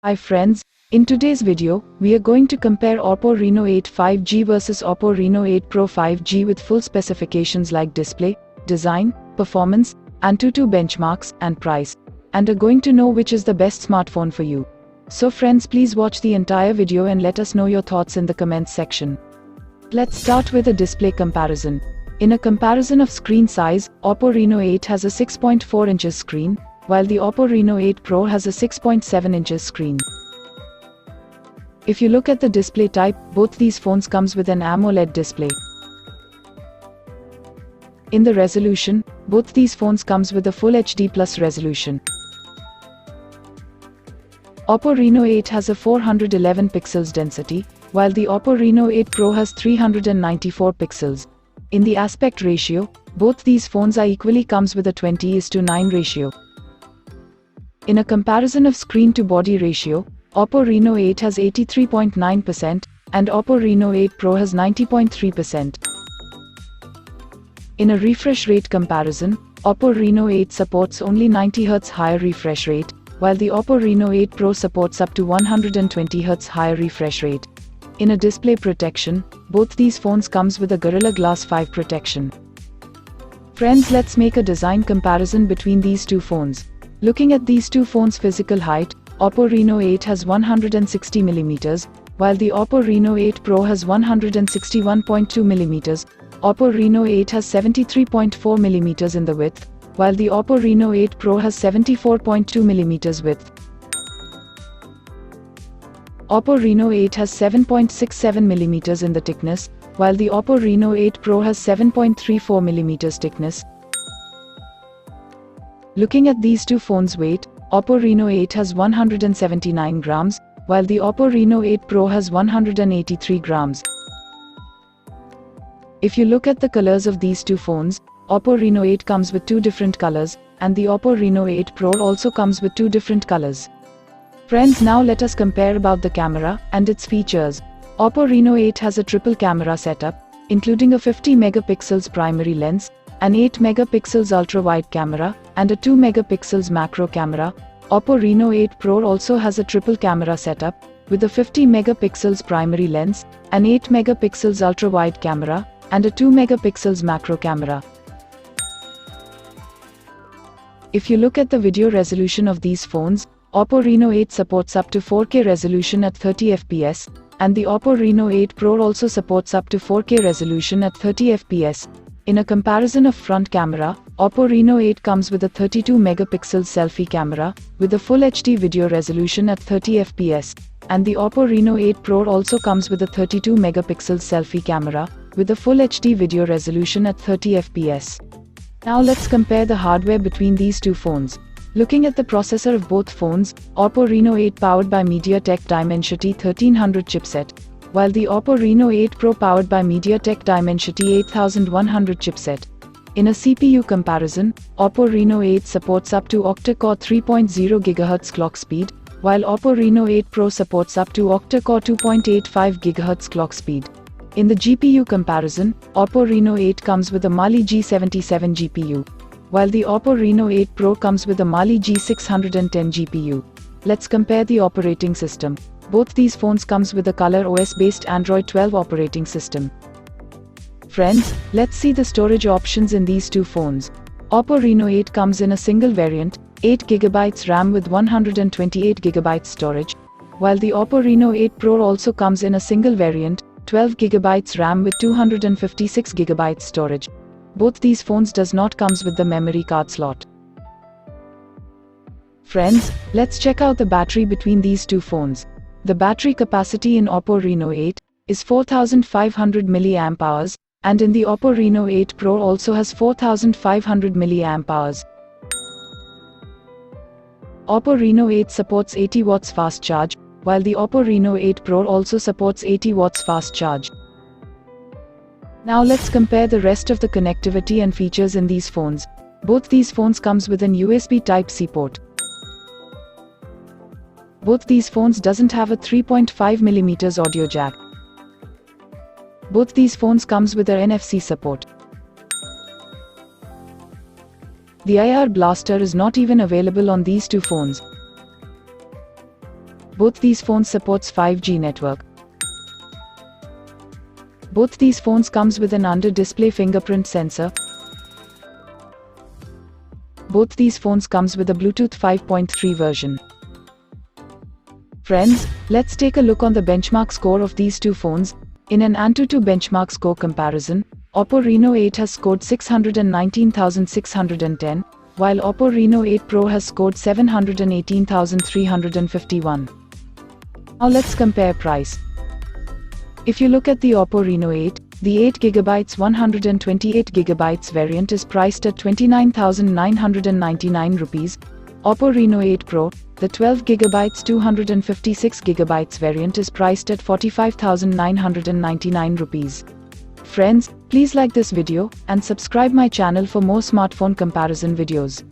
Hi friends, in today's video, we are going to compare Oppo Reno 8 5G versus Oppo Reno 8 Pro 5G with full specifications like display, design, performance, Antutu benchmarks, and price, and are going to know which is the best smartphone for you. So friends, please watch the entire video and let us know your thoughts in the comments section. Let's start with a display comparison. In a comparison of screen size, Oppo Reno 8 has a 6.4 inches screen, while the Oppo Reno 8 Pro has a 6.7 inches screen. If you look at the display type, both these phones comes with an AMOLED display. In the resolution, both these phones comes with a Full HD Plus resolution. Oppo Reno 8 has a 411 pixels density, while the Oppo Reno 8 Pro has 394 pixels. In the aspect ratio, both these phones are equally comes with a 20:9 ratio. In a comparison of screen-to-body ratio, Oppo Reno 8 has 83.9% and Oppo Reno 8 Pro has 90.3%. In a refresh rate comparison, Oppo Reno 8 supports only 90 Hz higher refresh rate, while the Oppo Reno 8 Pro supports up to 120 Hz higher refresh rate. In a display protection, both these phones comes with a Gorilla Glass 5 protection. Friends, let's make a design comparison between these two phones. Looking at these two phones' physical height, Oppo Reno 8 has 160 mm, while the Oppo Reno 8 Pro has 161.2 mm. Oppo Reno 8 has 73.4 mm in the width, while the Oppo Reno 8 Pro has 74.2 mm width. Oppo Reno 8 has 7.67 mm in the thickness, while the Oppo Reno 8 Pro has 7.34 mm thickness. Looking at these two phones' weight, Oppo Reno 8 has 179 grams, while the Oppo Reno 8 Pro has 183 grams. If you look at the colors of these two phones, Oppo Reno 8 comes with two different colors, and the Oppo Reno 8 Pro also comes with two different colors. Friends, now let us compare about the camera and its features. Oppo Reno 8 has a triple camera setup, including a 50 megapixels primary lens, an 8 megapixels ultra-wide camera, and a 2 megapixels macro camera. Oppo Reno 8 Pro also has a triple camera setup, with a 50 megapixels primary lens, an 8 megapixels ultra-wide camera, and a 2 megapixels macro camera. If you look at the video resolution of these phones, Oppo Reno 8 supports up to 4K resolution at 30 fps, and the Oppo Reno 8 Pro also supports up to 4K resolution at 30 fps. In a comparison of front camera, Oppo Reno 8 comes with a 32 megapixel selfie camera, with a Full HD video resolution at 30 fps, and the Oppo Reno 8 Pro also comes with a 32 megapixel selfie camera, with a Full HD video resolution at 30 fps. Now let's compare the hardware between these two phones. Looking at the processor of both phones, Oppo Reno 8 powered by MediaTek Dimensity 1300 chipset, while the Oppo Reno 8 Pro powered by MediaTek Dimensity 8100 chipset. In a CPU comparison, Oppo Reno 8 supports up to octa-core 3.0 GHz clock speed, while Oppo Reno 8 Pro supports up to octa-core 2.85 GHz clock speed. In the GPU comparison, Oppo Reno 8 comes with a Mali G77 GPU, while the Oppo Reno 8 Pro comes with a Mali G610 GPU. Let's compare the operating system. Both these phones comes with a Color OS-based Android 12 operating system. Friends, let's see the storage options in these two phones. Oppo Reno 8 comes in a single variant, 8GB RAM with 128GB storage, while the Oppo Reno 8 Pro also comes in a single variant, 12GB RAM with 256GB storage. Both these phones does not comes with the memory card slot. Friends, let's check out the battery between these two phones. The battery capacity in Oppo Reno 8 is 4500 mAh, and in the Oppo Reno 8 Pro also has 4500 mAh. Oppo Reno 8 supports 80 watts fast charge, while the Oppo Reno 8 Pro also supports 80 watts fast charge. Now let's compare the rest of the connectivity and features in these phones. Both these phones comes with an USB Type-C port. Both these phones doesn't have a 3.5mm audio jack. Both these phones comes with their NFC support. The IR blaster is not even available on these two phones. Both these phones supports 5G network. Both these phones comes with an under-display fingerprint sensor. Both these phones comes with a Bluetooth 5.3 version. Friends, let's take a look on the benchmark score of these two phones. In an Antutu benchmark score comparison, Oppo Reno 8 has scored 619,610, while Oppo Reno 8 Pro has scored 718,351. Now let's compare price. If you look at the Oppo Reno 8, the 8GB 128GB variant is priced at 29,999 rupees. Oppo Reno 8 Pro, the 12GB 256GB variant is priced at 45,999 rupees. Friends, please like this video and subscribe my channel for more smartphone comparison videos.